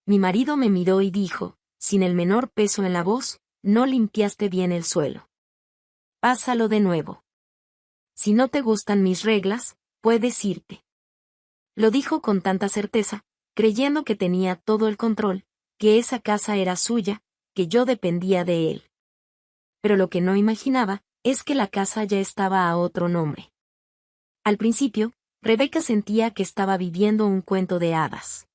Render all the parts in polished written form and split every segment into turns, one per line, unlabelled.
Mi marido me miró y dijo, sin el menor peso en la voz, no limpiaste bien el suelo. Pásalo de nuevo. Si no te gustan mis reglas, puedes irte. Lo dijo con tanta certeza, creyendo que tenía todo el control, que esa casa era suya, que yo dependía de él. Pero lo que no imaginaba, es que la casa ya estaba a otro nombre. Al principio, Rebeca sentía que estaba viviendo un cuento de hadas.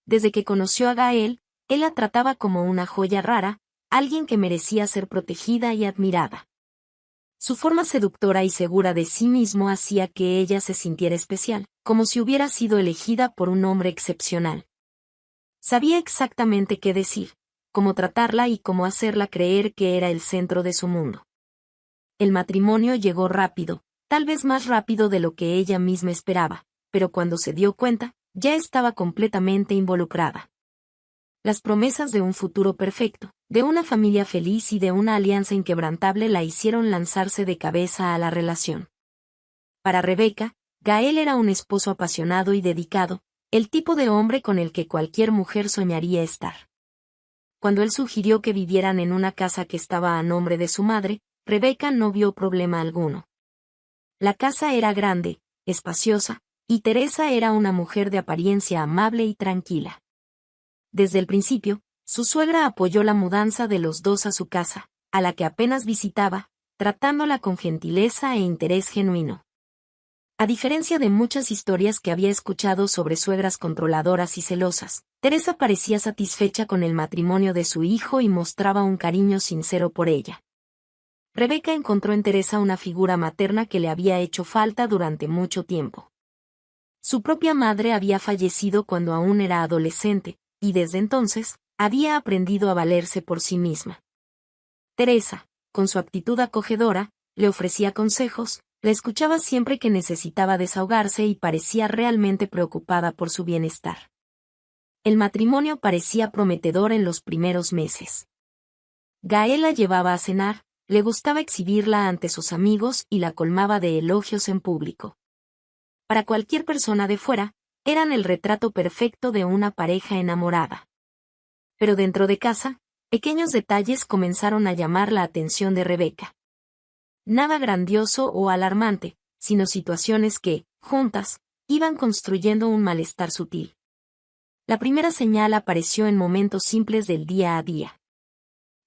Desde que conoció a Gael, él la trataba como una joya rara, alguien que merecía ser protegida y admirada. Su forma seductora y segura de sí mismo hacía que ella se sintiera especial, como si hubiera sido elegida por un hombre excepcional. Sabía exactamente qué decir, cómo tratarla y cómo hacerla creer que era el centro de su mundo. El matrimonio llegó rápido, tal vez más rápido de lo que ella misma esperaba, pero cuando se dio cuenta, ya estaba completamente involucrada. Las promesas de un futuro perfecto, de una familia feliz y de una alianza inquebrantable la hicieron lanzarse de cabeza a la relación. Para Rebeca, Gael era un esposo apasionado y dedicado, el tipo de hombre con el que cualquier mujer soñaría estar. Cuando él sugirió que vivieran en una casa que estaba a nombre de su madre, Rebeca no vio problema alguno. La casa era grande, espaciosa, y Teresa era una mujer de apariencia amable y tranquila. Desde el principio, su suegra apoyó la mudanza de los dos a su casa, a la que apenas visitaba, tratándola con gentileza e interés genuino. A diferencia de muchas historias que había escuchado sobre suegras controladoras y celosas, Teresa parecía satisfecha con el matrimonio de su hijo y mostraba un cariño sincero por ella. Rebeca encontró en Teresa una figura materna que le había hecho falta durante mucho tiempo. Su propia madre había fallecido cuando aún era adolescente, y desde entonces, había aprendido a valerse por sí misma. Teresa, con su actitud acogedora, le ofrecía consejos, la escuchaba siempre que necesitaba desahogarse y parecía realmente preocupada por su bienestar. El matrimonio parecía prometedor en los primeros meses. Gael la llevaba a cenar, le gustaba exhibirla ante sus amigos y la colmaba de elogios en público. Para cualquier persona de fuera, eran el retrato perfecto de una pareja enamorada. Pero dentro de casa, pequeños detalles comenzaron a llamar la atención de Rebeca. Nada grandioso o alarmante, sino situaciones que, juntas, iban construyendo un malestar sutil. La primera señal apareció en momentos simples del día a día.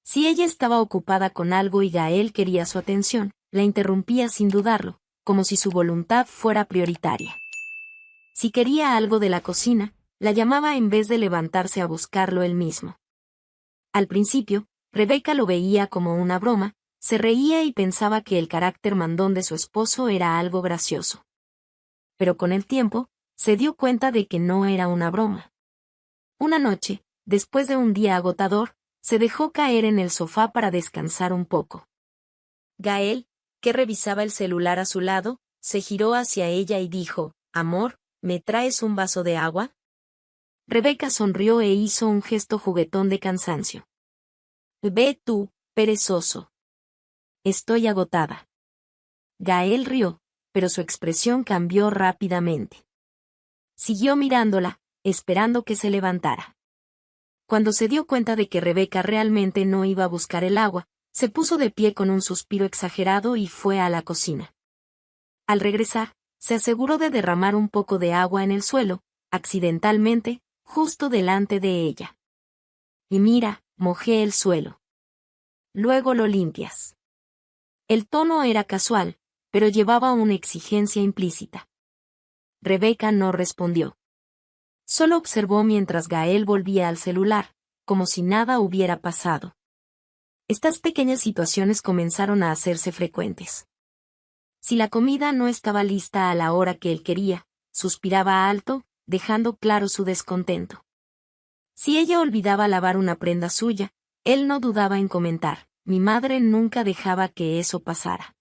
Si ella estaba ocupada con algo y Gael quería su atención, la interrumpía sin dudarlo, como si su voluntad fuera prioritaria. Si quería algo de la cocina, la llamaba en vez de levantarse a buscarlo él mismo. Al principio, Rebeca lo veía como una broma, se reía y pensaba que el carácter mandón de su esposo era algo gracioso. Pero con el tiempo, se dio cuenta de que no era una broma. Una noche, después de un día agotador, se dejó caer en el sofá para descansar un poco. Gael, que revisaba el celular a su lado, se giró hacia ella y dijo, «Amor, ¿me traes un vaso de agua?» Rebeca sonrió e hizo un gesto juguetón de cansancio. «Ve tú, perezoso. Estoy agotada». Gael rió, pero su expresión cambió rápidamente. Siguió mirándola, esperando que se levantara. Cuando se dio cuenta de que Rebeca realmente no iba a buscar el agua, se puso de pie con un suspiro exagerado y fue a la cocina. Al regresar, se aseguró de derramar un poco de agua en el suelo, accidentalmente, justo delante de ella. «Y mira, mojé el suelo. Luego lo limpias». El tono era casual, pero llevaba una exigencia implícita. Rebeca no respondió. Solo observó mientras Gael volvía al celular, como si nada hubiera pasado. Estas pequeñas situaciones comenzaron a hacerse frecuentes. Si la comida no estaba lista a la hora que él quería, suspiraba alto, dejando claro su descontento. Si ella olvidaba lavar una prenda suya, él no dudaba en comentar, «Mi madre nunca dejaba que eso pasara».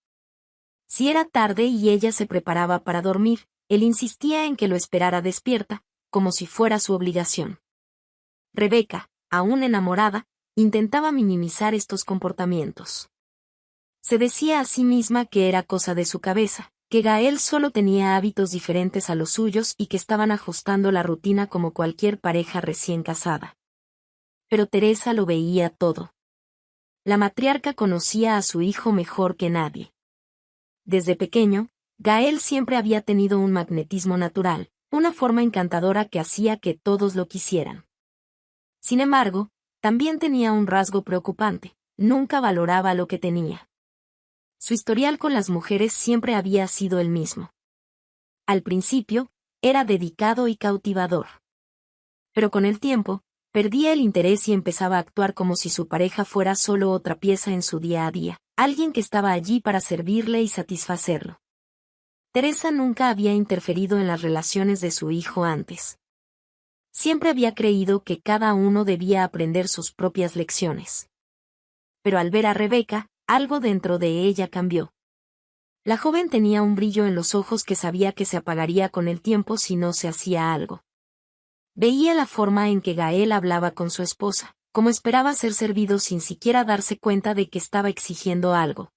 Si era tarde y ella se preparaba para dormir, él insistía en que lo esperara despierta, como si fuera su obligación. Rebeca, aún enamorada, intentaba minimizar estos comportamientos. Se decía a sí misma que era cosa de su cabeza, que Gael solo tenía hábitos diferentes a los suyos y que estaban ajustando la rutina como cualquier pareja recién casada. Pero Teresa lo veía todo. La matriarca conocía a su hijo mejor que nadie. Desde pequeño, Gael siempre había tenido un magnetismo natural, una forma encantadora que hacía que todos lo quisieran. Sin embargo, también tenía un rasgo preocupante: nunca valoraba lo que tenía. Su historial con las mujeres siempre había sido el mismo. Al principio, era dedicado y cautivador. Pero con el tiempo, perdía el interés y empezaba a actuar como si su pareja fuera solo otra pieza en su día a día, alguien que estaba allí para servirle y satisfacerlo. Teresa nunca había interferido en las relaciones de su hijo antes. Siempre había creído que cada uno debía aprender sus propias lecciones. Pero al ver a Rebeca, algo dentro de ella cambió. La joven tenía un brillo en los ojos que sabía que se apagaría con el tiempo si no se hacía algo. Veía la forma en que Gael hablaba con su esposa, como esperaba ser servido sin siquiera darse cuenta de que estaba exigiendo algo.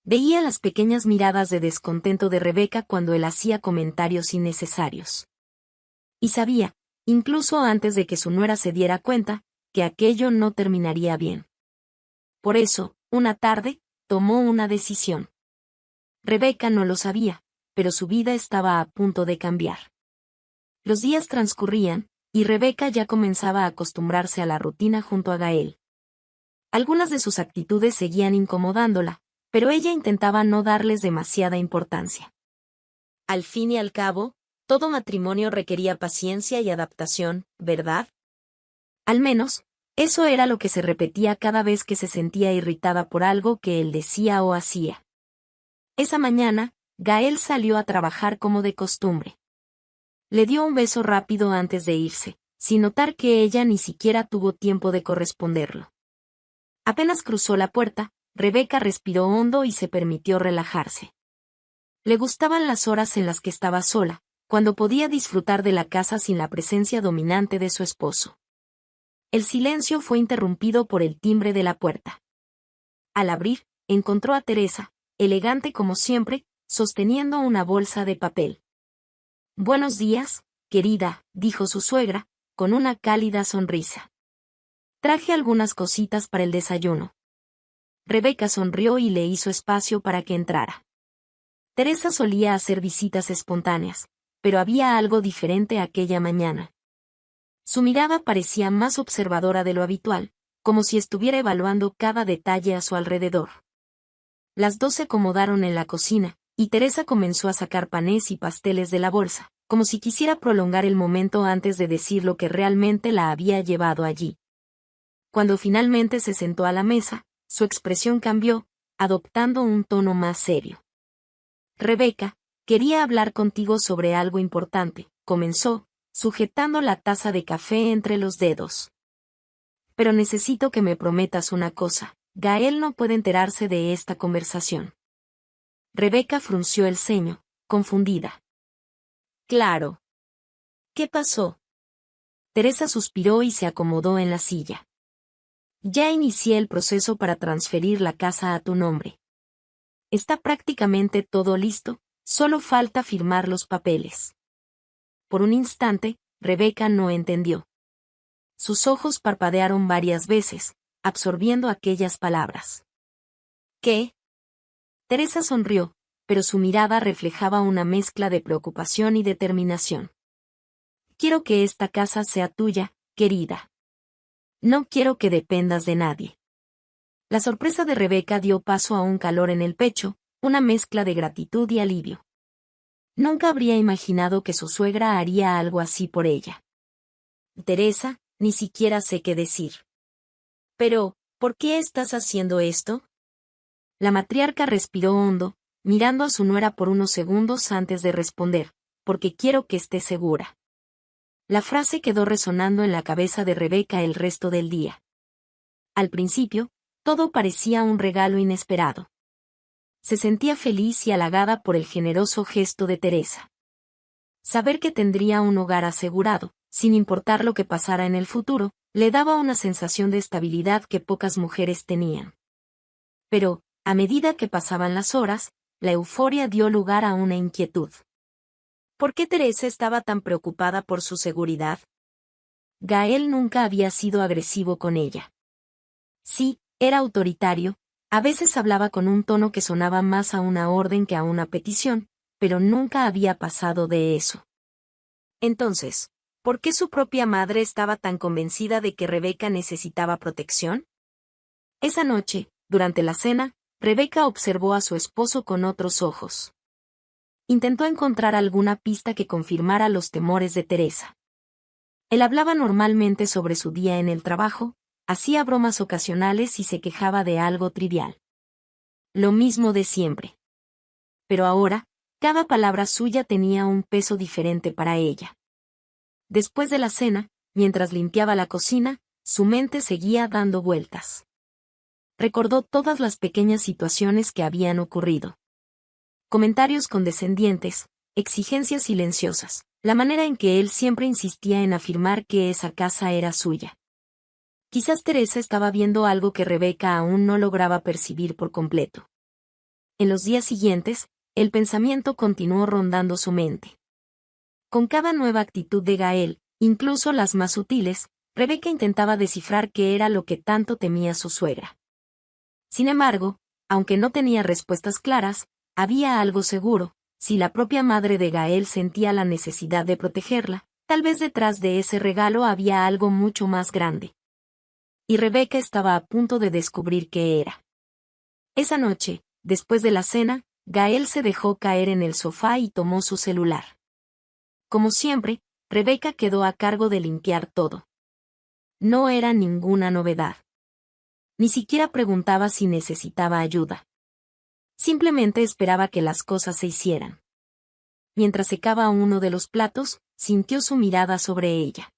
Veía las pequeñas miradas de descontento de Rebeca cuando él hacía comentarios innecesarios. Y sabía, incluso antes de que su nuera se diera cuenta, que aquello no terminaría bien. Por eso, una tarde, tomó una decisión. Rebeca no lo sabía, pero su vida estaba a punto de cambiar. Los días transcurrían, y Rebeca ya comenzaba a acostumbrarse a la rutina junto a Gael. Algunas de sus actitudes seguían incomodándola, pero ella intentaba no darles demasiada importancia. Al fin y al cabo, todo matrimonio requería paciencia y adaptación, ¿verdad? Al menos, eso era lo que se repetía cada vez que se sentía irritada por algo que él decía o hacía. Esa mañana, Gael salió a trabajar como de costumbre. Le dio un beso rápido antes de irse, sin notar que ella ni siquiera tuvo tiempo de corresponderlo. Apenas cruzó la puerta, Rebeca respiró hondo y se permitió relajarse. Le gustaban las horas en las que estaba sola, cuando podía disfrutar de la casa sin la presencia dominante de su esposo. El silencio fue interrumpido por el timbre de la puerta. Al abrir, encontró a Teresa, elegante como siempre, sosteniendo una bolsa de papel. «Buenos días, querida», dijo su suegra, con una cálida sonrisa. «Traje algunas cositas para el desayuno». Rebeca sonrió y le hizo espacio para que entrara. Teresa solía hacer visitas espontáneas, pero había algo diferente aquella mañana. Su mirada parecía más observadora de lo habitual, como si estuviera evaluando cada detalle a su alrededor. Las dos se acomodaron en la cocina, y Teresa comenzó a sacar panés y pasteles de la bolsa, como si quisiera prolongar el momento antes de decir lo que realmente la había llevado allí. Cuando finalmente se sentó a la mesa, su expresión cambió, adoptando un tono más serio. «Rebeca, quería hablar contigo sobre algo importante», comenzó, sujetando la taza de café entre los dedos. «Pero necesito que me prometas una cosa: Gael no puede enterarse de esta conversación». Rebeca frunció el ceño, confundida. «Claro. ¿Qué pasó?». Teresa suspiró y se acomodó en la silla. «Ya inicié el proceso para transferir la casa a tu nombre. Está prácticamente todo listo, solo falta firmar los papeles». Por un instante, Rebeca no entendió. Sus ojos parpadearon varias veces, absorbiendo aquellas palabras. «¿Qué?». Teresa sonrió, pero su mirada reflejaba una mezcla de preocupación y determinación. «Quiero que esta casa sea tuya, querida. No quiero que dependas de nadie». La sorpresa de Rebeca dio paso a un calor en el pecho, una mezcla de gratitud y alivio. Nunca habría imaginado que su suegra haría algo así por ella. «Teresa, ni siquiera sé qué decir». «Pero, ¿por qué estás haciendo esto?». La matriarca respiró hondo, mirando a su nuera por unos segundos antes de responder: «Porque quiero que esté segura». La frase quedó resonando en la cabeza de Rebeca el resto del día. Al principio, todo parecía un regalo inesperado. Se sentía feliz y halagada por el generoso gesto de Teresa. Saber que tendría un hogar asegurado, sin importar lo que pasara en el futuro, le daba una sensación de estabilidad que pocas mujeres tenían. Pero, a medida que pasaban las horas, la euforia dio lugar a una inquietud. ¿Por qué Teresa estaba tan preocupada por su seguridad? Gael nunca había sido agresivo con ella. Sí, era autoritario, a veces hablaba con un tono que sonaba más a una orden que a una petición, pero nunca había pasado de eso. Entonces, ¿por qué su propia madre estaba tan convencida de que Rebeca necesitaba protección? Esa noche, durante la cena, Rebeca observó a su esposo con otros ojos. Intentó encontrar alguna pista que confirmara los temores de Teresa. Él hablaba normalmente sobre su día en el trabajo, hacía bromas ocasionales y se quejaba de algo trivial. Lo mismo de siempre. Pero ahora, cada palabra suya tenía un peso diferente para ella. Después de la cena, mientras limpiaba la cocina, su mente seguía dando vueltas. Recordó todas las pequeñas situaciones que habían ocurrido. Comentarios condescendientes, exigencias silenciosas, la manera en que él siempre insistía en afirmar que esa casa era suya. Quizás Teresa estaba viendo algo que Rebeca aún no lograba percibir por completo. En los días siguientes, el pensamiento continuó rondando su mente. Con cada nueva actitud de Gael, incluso las más sutiles, Rebeca intentaba descifrar qué era lo que tanto temía su suegra. Sin embargo, aunque no tenía respuestas claras, había algo seguro: si la propia madre de Gael sentía la necesidad de protegerla, tal vez detrás de ese regalo había algo mucho más grande. Y Rebeca estaba a punto de descubrir qué era. Esa noche, después de la cena, Gael se dejó caer en el sofá y tomó su celular. Como siempre, Rebeca quedó a cargo de limpiar todo. No era ninguna novedad. Ni siquiera preguntaba si necesitaba ayuda. Simplemente esperaba que las cosas se hicieran. Mientras secaba uno de los platos, sintió su mirada sobre ella.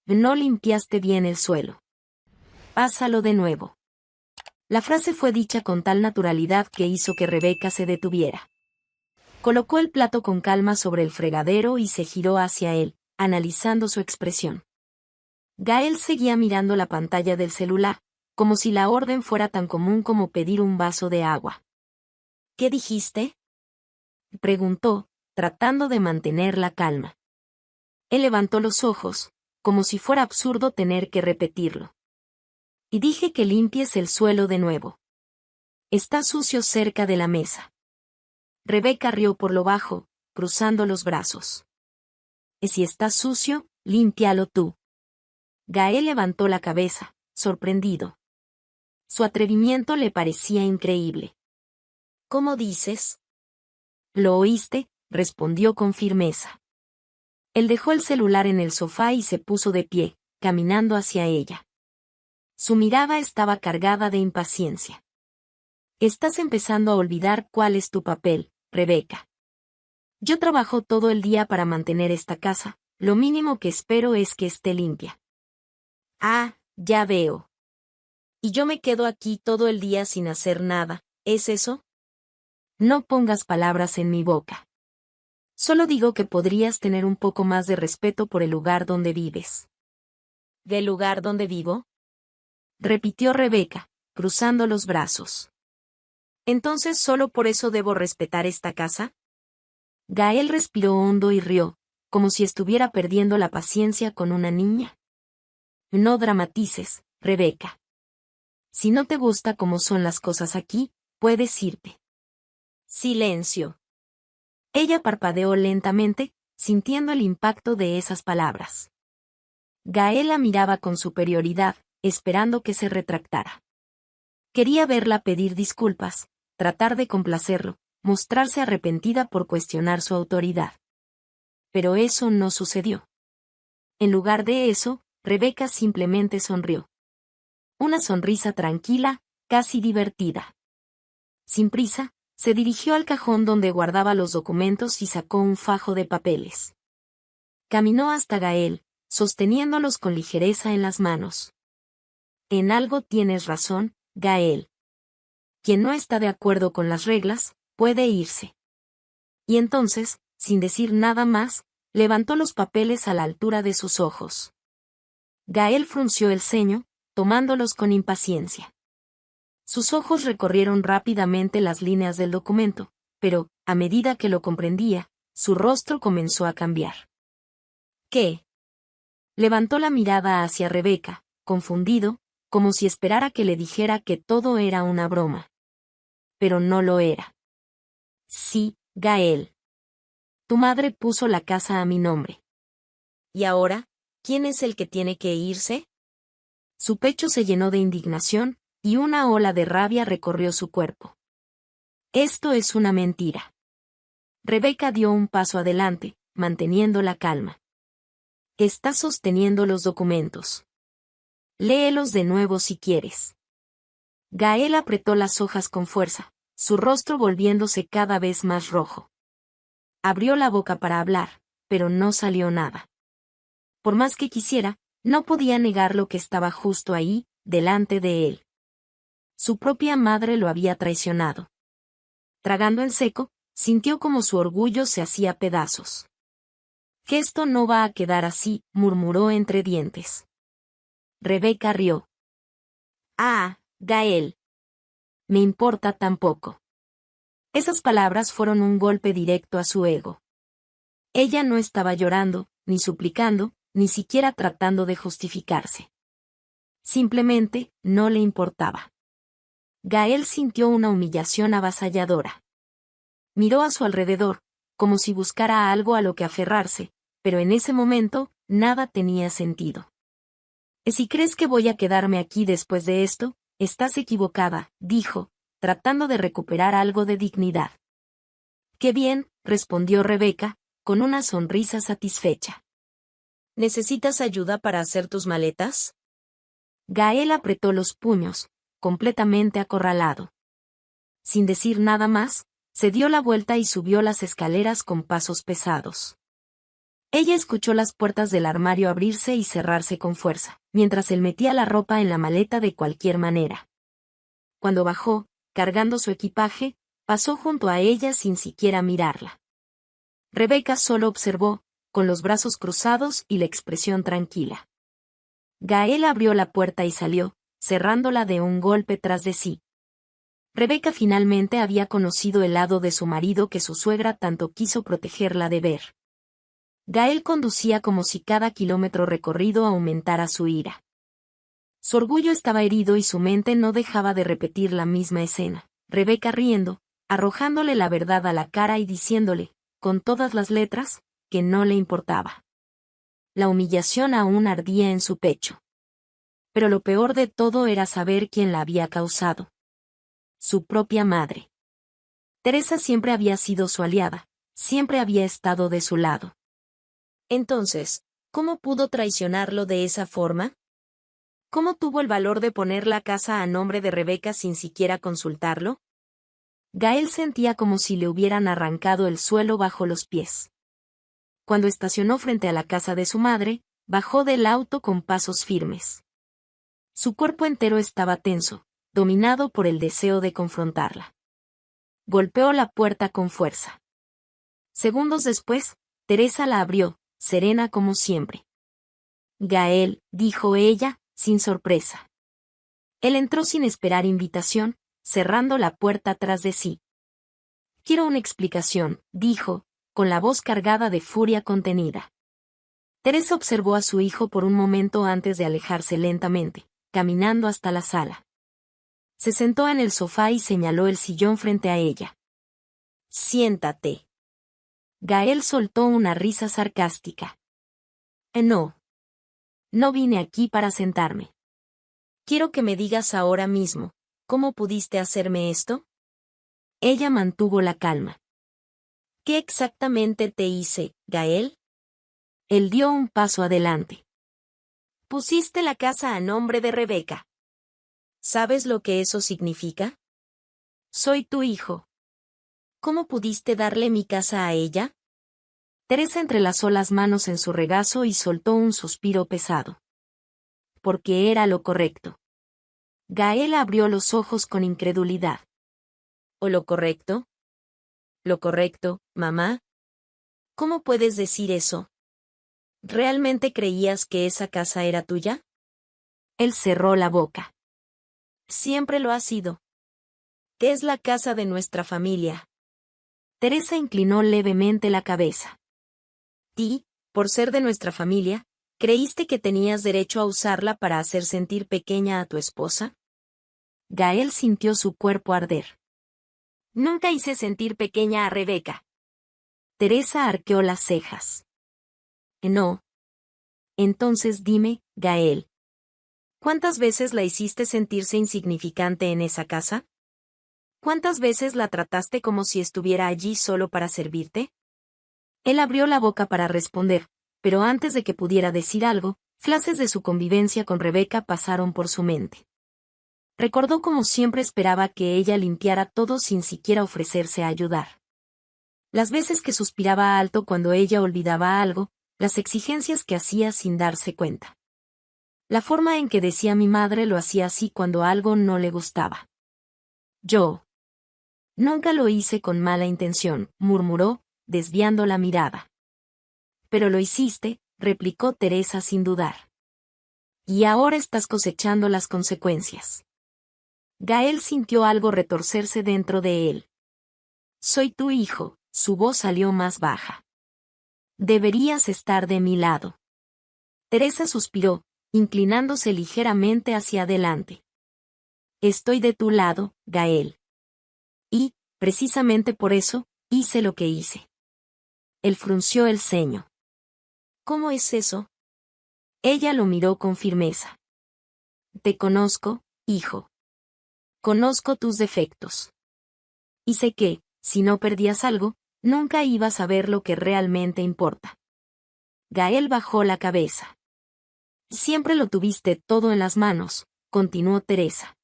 No limpiaste bien el suelo. Pásalo de nuevo. La frase fue dicha con tal naturalidad que hizo que Rebeca se detuviera. Colocó el plato con calma sobre el fregadero y se giró hacia él, analizando su expresión. Gael seguía mirando la pantalla del celular, como si la orden fuera tan común como pedir un vaso de agua. ¿Qué dijiste?, preguntó, tratando de mantener la calma. Él levantó los ojos, como si fuera absurdo tener que repetirlo. Y dije que limpies el suelo de nuevo. Está sucio cerca de la mesa. Rebeca rió por lo bajo, cruzando los brazos. Y si está sucio, límpialo tú. Gael levantó la cabeza, sorprendido. Su atrevimiento le parecía increíble. ¿Cómo dices? ¿Lo oíste?, respondió con firmeza. Él dejó el celular en el sofá y se puso de pie, caminando hacia ella. Su mirada estaba cargada de impaciencia. Estás empezando a olvidar cuál es tu papel, Rebeca. Yo trabajo todo el día para mantener esta casa, lo mínimo que espero es que esté limpia. Ah, ya veo. Y yo me quedo aquí todo el día sin hacer nada, ¿es eso? No pongas palabras en mi boca. Solo digo que podrías tener un poco más de respeto por el lugar donde vives. ¿Del lugar donde vivo?, repitió Rebeca, cruzando los brazos. ¿Entonces solo por eso debo respetar esta casa? Gael respiró hondo y rió, como si estuviera perdiendo la paciencia con una niña. No dramatices, Rebeca. Si no te gusta cómo son las cosas aquí, puedes irte. Silencio. Ella parpadeó lentamente, sintiendo el impacto de esas palabras. Gael la miraba con superioridad, esperando que se retractara. Quería verla pedir disculpas, tratar de complacerlo, mostrarse arrepentida por cuestionar su autoridad. Pero eso no sucedió. En lugar de eso, Rebeca simplemente sonrió. Una sonrisa tranquila, casi divertida. Sin prisa, se dirigió al cajón donde guardaba los documentos y sacó un fajo de papeles. Caminó hasta Gael, sosteniéndolos con ligereza en las manos. En algo tienes razón, Gael. Quien no está de acuerdo con las reglas, puede irse. Y entonces, sin decir nada más, levantó los papeles a la altura de sus ojos. Gael frunció el ceño, tomándolos con impaciencia. Sus ojos recorrieron rápidamente las líneas del documento, pero, a medida que lo comprendía, su rostro comenzó a cambiar. ¿Qué? Levantó la mirada hacia Rebeca, confundido, como si esperara que le dijera que todo era una broma. Pero no lo era. Sí, Gael. Tu madre puso la casa a mi nombre. ¿Y ahora, quién es el que tiene que irse? Su pecho se llenó de indignación, y una ola de rabia recorrió su cuerpo. Esto es una mentira. Rebeca dio un paso adelante, manteniendo la calma. Está sosteniendo los documentos. Léelos de nuevo si quieres. Gael apretó las hojas con fuerza, su rostro volviéndose cada vez más rojo. Abrió la boca para hablar, pero no salió nada. Por más que quisiera, no podía negar lo que estaba justo ahí, delante de él. Su propia madre lo había traicionado. Tragando en seco, sintió como su orgullo se hacía pedazos. Que esto no va a quedar así, murmuró entre dientes. Rebeca rió. Ah, Gael. Me importa tan poco. Esas palabras fueron un golpe directo a su ego. Ella no estaba llorando, ni suplicando, ni siquiera tratando de justificarse. Simplemente, no le importaba. Gael sintió una humillación avasalladora. Miró a su alrededor, como si buscara algo a lo que aferrarse, pero en ese momento, nada tenía sentido. Si crees que voy a quedarme aquí después de esto, estás equivocada, dijo, tratando de recuperar algo de dignidad. Qué bien, respondió Rebeca, con una sonrisa satisfecha. ¿Necesitas ayuda para hacer tus maletas? Gael apretó los puños, completamente acorralado. Sin decir nada más, se dio la vuelta y subió las escaleras con pasos pesados. Ella escuchó las puertas del armario abrirse y cerrarse con fuerza, mientras él metía la ropa en la maleta de cualquier manera. Cuando bajó, cargando su equipaje, pasó junto a ella sin siquiera mirarla. Rebeca solo observó, con los brazos cruzados y la expresión tranquila. Gael abrió la puerta y salió, cerrándola de un golpe tras de sí. Rebeca finalmente había conocido el lado de su marido que su suegra tanto quiso protegerla de ver. Gael conducía como si cada kilómetro recorrido aumentara su ira. Su orgullo estaba herido y su mente no dejaba de repetir la misma escena. Rebeca riendo, arrojándole la verdad a la cara y diciéndole, con todas las letras, que no le importaba. La humillación aún ardía en su pecho. Pero lo peor de todo era saber quién la había causado. Su propia madre. Teresa siempre había sido su aliada, siempre había estado de su lado. Entonces, ¿cómo pudo traicionarlo de esa forma? ¿Cómo tuvo el valor de poner la casa a nombre de Rebeca sin siquiera consultarlo? Gael sentía como si le hubieran arrancado el suelo bajo los pies. Cuando estacionó frente a la casa de su madre, bajó del auto con pasos firmes. Su cuerpo entero estaba tenso, dominado por el deseo de confrontarla. Golpeó la puerta con fuerza. Segundos después, Teresa la abrió, serena como siempre. Gael, dijo ella, sin sorpresa. Él entró sin esperar invitación, cerrando la puerta tras de sí. Quiero una explicación, dijo, con la voz cargada de furia contenida. Teresa observó a su hijo por un momento antes de alejarse lentamente, caminando hasta la sala. Se sentó en el sofá y señaló el sillón frente a ella. Siéntate. Gael soltó una risa sarcástica. No. No vine aquí para sentarme. Quiero que me digas ahora mismo, ¿cómo pudiste hacerme esto? Ella mantuvo la calma. ¿Qué exactamente te hice, Gael? Él dio un paso adelante. Pusiste la casa a nombre de Rebeca. ¿Sabes lo que eso significa? Soy tu hijo. ¿Cómo pudiste darle mi casa a ella? Teresa entrelazó las manos en su regazo y soltó un suspiro pesado. Porque era lo correcto. Gael abrió los ojos con incredulidad. ¿O lo correcto? ¿Lo correcto, mamá? ¿Cómo puedes decir eso? ¿Realmente creías que esa casa era tuya? Él cerró la boca. Siempre lo ha sido, Es la casa de nuestra familia. Teresa inclinó levemente la cabeza. Y, por ser de nuestra familia, ¿creíste que tenías derecho a usarla para hacer sentir pequeña a tu esposa? Gael sintió su cuerpo arder. Nunca hice sentir pequeña a Rebeca. Teresa arqueó las cejas. No. Entonces dime, Gael. ¿Cuántas veces la hiciste sentirse insignificante en esa casa? ¿Cuántas veces la trataste como si estuviera allí solo para servirte? Él abrió la boca para responder, pero antes de que pudiera decir algo, flashes de su convivencia con Rebeca pasaron por su mente. Recordó como siempre esperaba que ella limpiara todo sin siquiera ofrecerse a ayudar. Las veces que suspiraba alto cuando ella olvidaba algo, las exigencias que hacía sin darse cuenta. La forma en que decía mi madre lo hacía así cuando algo no le gustaba. Yo. Nunca lo hice con mala intención, murmuró, desviando la mirada. Pero lo hiciste, replicó Teresa sin dudar. Y ahora estás cosechando las consecuencias. Gael sintió algo retorcerse dentro de él. Soy tu hijo, su voz salió más baja. Deberías estar de mi lado. Teresa suspiró, inclinándose ligeramente hacia adelante. Estoy de tu lado, Gael. Y, precisamente por eso, hice lo que hice. Él frunció el ceño. ¿Cómo es eso? Ella lo miró con firmeza. Te conozco, hijo. Conozco tus defectos. Y sé que, si no perdías algo, nunca ibas a ver lo que realmente importa. Gael bajó la cabeza. Siempre lo tuviste todo en las manos, continuó Teresa.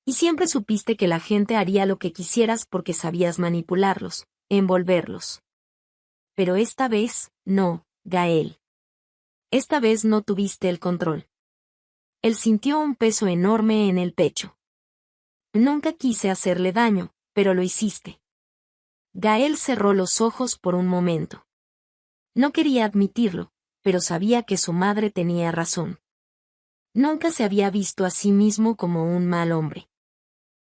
Y siempre supiste que la gente haría lo que quisieras porque sabías manipularlos, envolverlos. Pero esta vez, no, Gael. Esta vez no tuviste el control. Él sintió un peso enorme en el pecho. Nunca quise hacerle daño, pero lo hiciste. Gael cerró los ojos por un momento. No quería admitirlo, pero sabía que su madre tenía razón. Nunca se había visto a sí mismo como un mal hombre.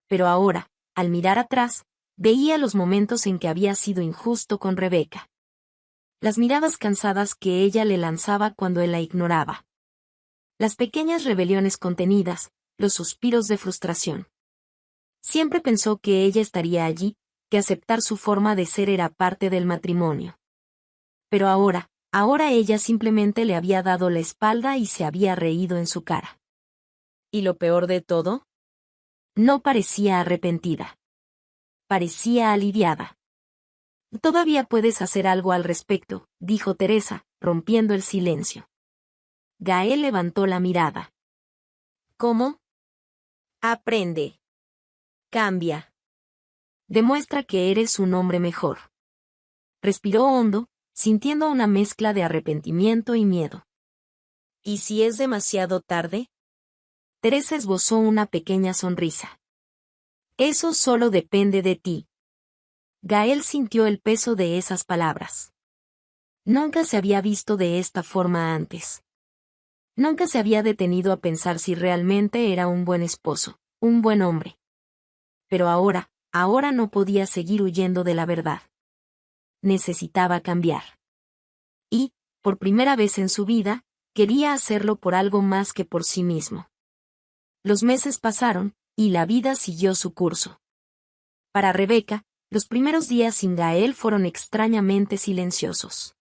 Pero ahora, al mirar atrás, veía los momentos en que había sido injusto con Rebeca. Las miradas cansadas que ella le lanzaba cuando él la ignoraba. Las pequeñas rebeliones contenidas, los suspiros de frustración. Siempre pensó que ella estaría allí, que aceptar su forma de ser era parte del matrimonio. Pero ahora ella simplemente le había dado la espalda y se había reído en su cara. ¿Y lo peor de todo? No parecía arrepentida. Parecía aliviada. Todavía puedes hacer algo al respecto, dijo Teresa, rompiendo el silencio. Gael levantó la mirada. ¿Cómo? Aprende. Cambia. Demuestra que eres un hombre mejor. Respiró hondo, sintiendo una mezcla de arrepentimiento y miedo. ¿Y si es demasiado tarde? Teresa esbozó una pequeña sonrisa. Eso solo depende de ti. Gael sintió el peso de esas palabras. Nunca se había visto de esta forma antes. Nunca se había detenido a pensar si realmente era un buen esposo, un buen hombre. Pero ahora no podía seguir huyendo de la verdad. Necesitaba cambiar. Y, por primera vez en su vida, quería hacerlo por algo más que por sí mismo. Los meses pasaron, y la vida siguió su curso. Para Rebeca, los primeros días sin Gael fueron extrañamente silenciosos.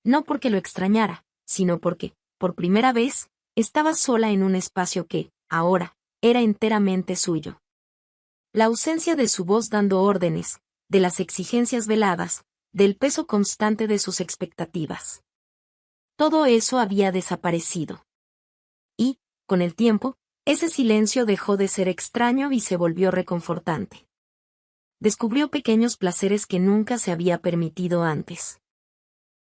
No porque lo extrañara, sino porque, por primera vez, estaba sola en un espacio que, ahora, era enteramente suyo. La ausencia de su voz dando órdenes, de las exigencias veladas, del peso constante de sus expectativas. Todo eso había desaparecido. Y, con el tiempo, ese silencio dejó de ser extraño y se volvió reconfortante. Descubrió pequeños placeres que nunca se había permitido antes.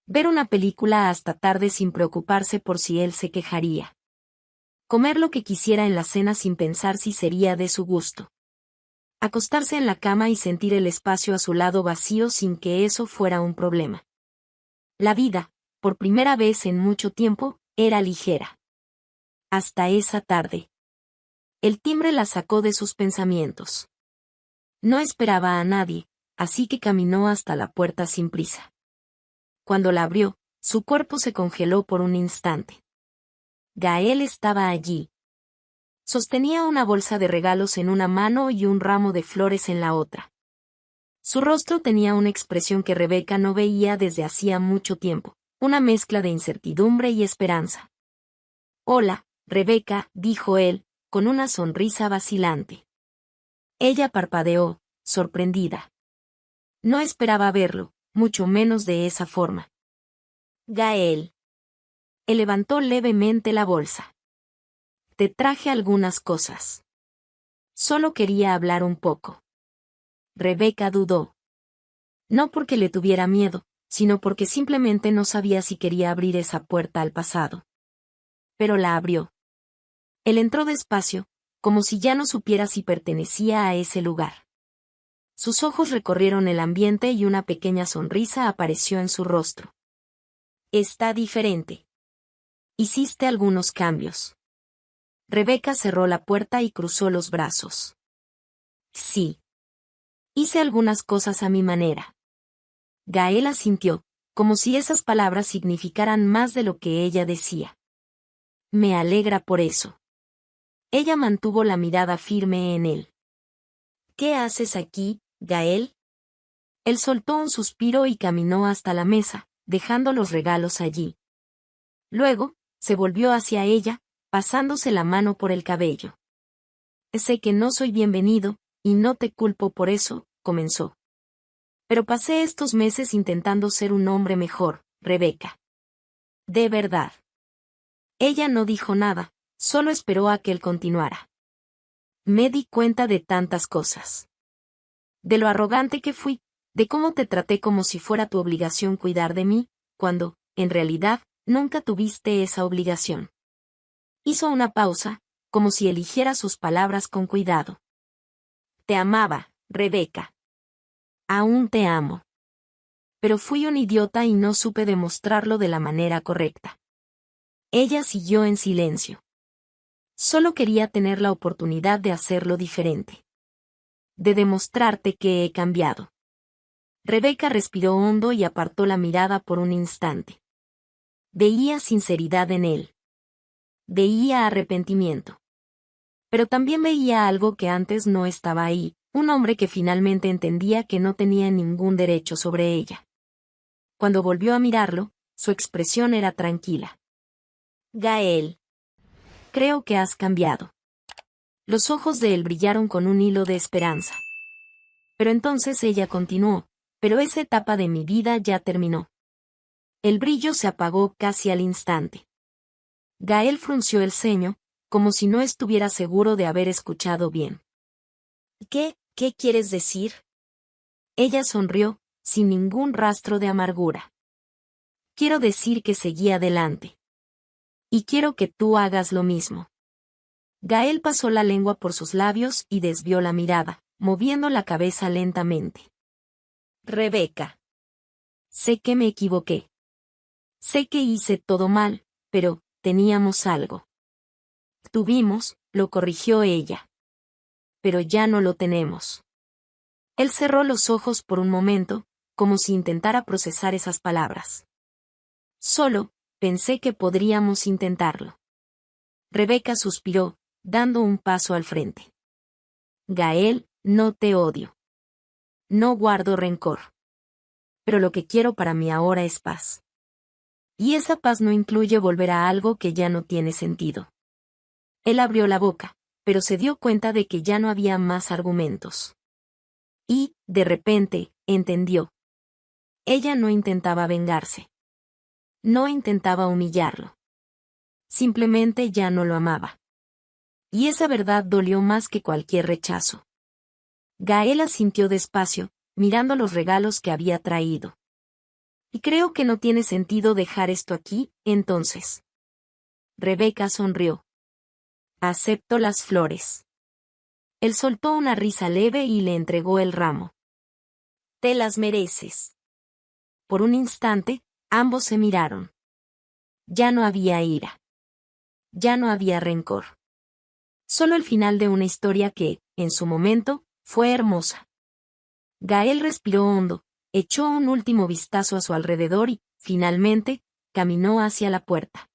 Ver una película hasta tarde sin preocuparse por si él se quejaría. Comer lo que quisiera en la cena sin pensar si sería de su gusto. Acostarse en la cama y sentir el espacio a su lado vacío sin que eso fuera un problema. La vida, por primera vez en mucho tiempo, era ligera. Hasta esa tarde. El timbre la sacó de sus pensamientos. No esperaba a nadie, así que caminó hasta la puerta sin prisa. Cuando la abrió, su cuerpo se congeló por un instante. Gael estaba allí. Sostenía una bolsa de regalos en una mano y un ramo de flores en la otra. Su rostro tenía una expresión que Rebeca no veía desde hacía mucho tiempo, una mezcla de incertidumbre y esperanza. «Hola, Rebeca», dijo él, con una sonrisa vacilante. Ella parpadeó, sorprendida. No esperaba verlo, mucho menos de esa forma. «Gael». Él levantó levemente la bolsa. «Te traje algunas cosas. Solo quería hablar un poco». Rebeca dudó. No porque le tuviera miedo, sino porque simplemente no sabía si quería abrir esa puerta al pasado. Pero la abrió. Él entró despacio, como si ya no supiera si pertenecía a ese lugar. Sus ojos recorrieron el ambiente y una pequeña sonrisa apareció en su rostro. «Está diferente. Hiciste algunos cambios». Rebeca cerró la puerta y cruzó los brazos. «Sí. Hice algunas cosas a mi manera». Gael asintió, como si esas palabras significaran más de lo que ella decía. «Me alegra por eso». Ella mantuvo la mirada firme en él. «¿Qué haces aquí, Gael?» Él soltó un suspiro y caminó hasta la mesa, dejando los regalos allí. Luego, se volvió hacia ella, pasándose la mano por el cabello. «Sé que no soy bienvenido, y no te culpo por eso», comenzó. «Pero pasé estos meses intentando ser un hombre mejor, Rebeca. De verdad». Ella no dijo nada, solo esperó a que él continuara. «Me di cuenta de tantas cosas. De lo arrogante que fui, de cómo te traté como si fuera tu obligación cuidar de mí, cuando, en realidad, nunca tuviste esa obligación». Hizo una pausa, como si eligiera sus palabras con cuidado. «Te amaba, Rebeca. Aún te amo. Pero fui un idiota y no supe demostrarlo de la manera correcta». Ella siguió en silencio. «Solo quería tener la oportunidad de hacerlo diferente. De demostrarte que he cambiado». Rebeca respiró hondo y apartó la mirada por un instante. Veía sinceridad en él. Veía arrepentimiento. Pero también veía algo que antes no estaba ahí, un hombre que finalmente entendía que no tenía ningún derecho sobre ella. Cuando volvió a mirarlo, su expresión era tranquila. «Gael. Creo que has cambiado». Los ojos de él brillaron con un hilo de esperanza. Pero entonces ella continuó, «Pero esa etapa de mi vida ya terminó». El brillo se apagó casi al instante. Gael frunció el ceño, como si no estuviera seguro de haber escuchado bien. ¿Qué quieres decir?» Ella sonrió, sin ningún rastro de amargura. «Quiero decir que seguí adelante. Y quiero que tú hagas lo mismo». Gael pasó la lengua por sus labios y desvió la mirada, moviendo la cabeza lentamente. «Rebeca. Sé que me equivoqué. Sé que hice todo mal, pero teníamos algo». «Tuvimos», lo corrigió ella. «Pero ya no lo tenemos». Él cerró los ojos por un momento, como si intentara procesar esas palabras. «Solo, pensé que podríamos intentarlo». Rebeca suspiró, dando un paso al frente. «Gael, no te odio. No guardo rencor. Pero lo que quiero para mí ahora es paz. Y esa paz no incluye volver a algo que ya no tiene sentido». Él abrió la boca, pero se dio cuenta de que ya no había más argumentos. Y, de repente, entendió. Ella no intentaba vengarse. No intentaba humillarlo. Simplemente ya no lo amaba. Y esa verdad dolió más que cualquier rechazo. Gael asintió despacio, mirando los regalos que había traído. «Y creo que no tiene sentido dejar esto aquí, entonces». Rebeca sonrió. «Acepto las flores». Él soltó una risa leve y le entregó el ramo. «Te las mereces». Por un instante, ambos se miraron. Ya no había ira. Ya no había rencor. Solo el final de una historia que, en su momento, fue hermosa. Gael respiró hondo, echó un último vistazo a su alrededor y, finalmente, caminó hacia la puerta.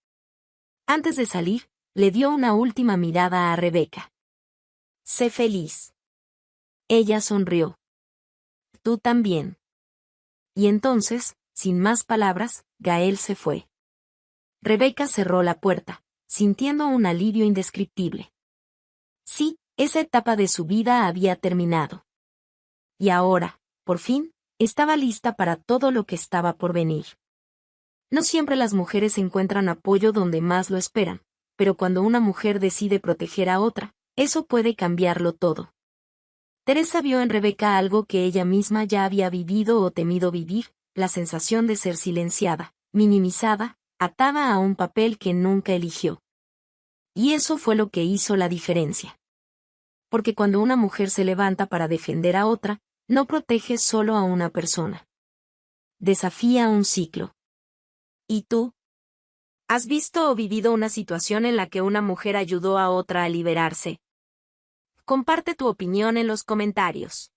Antes de salir, le dio una última mirada a Rebeca. «Sé feliz». Ella sonrió. «Tú también». Y entonces, sin más palabras, Gael se fue. Rebeca cerró la puerta, sintiendo un alivio indescriptible. Sí, esa etapa de su vida había terminado. Y ahora, por fin, estaba lista para todo lo que estaba por venir. No siempre las mujeres encuentran apoyo donde más lo esperan, pero cuando una mujer decide proteger a otra, eso puede cambiarlo todo. Teresa vio en Rebeca algo que ella misma ya había vivido o temido vivir, la sensación de ser silenciada, minimizada, atada a un papel que nunca eligió. Y eso fue lo que hizo la diferencia. Porque cuando una mujer se levanta para defender a otra, no protege solo a una persona. Desafía un ciclo. ¿Y tú? ¿Has visto o vivido una situación en la que una mujer ayudó a otra a liberarse? Comparte tu opinión en los comentarios.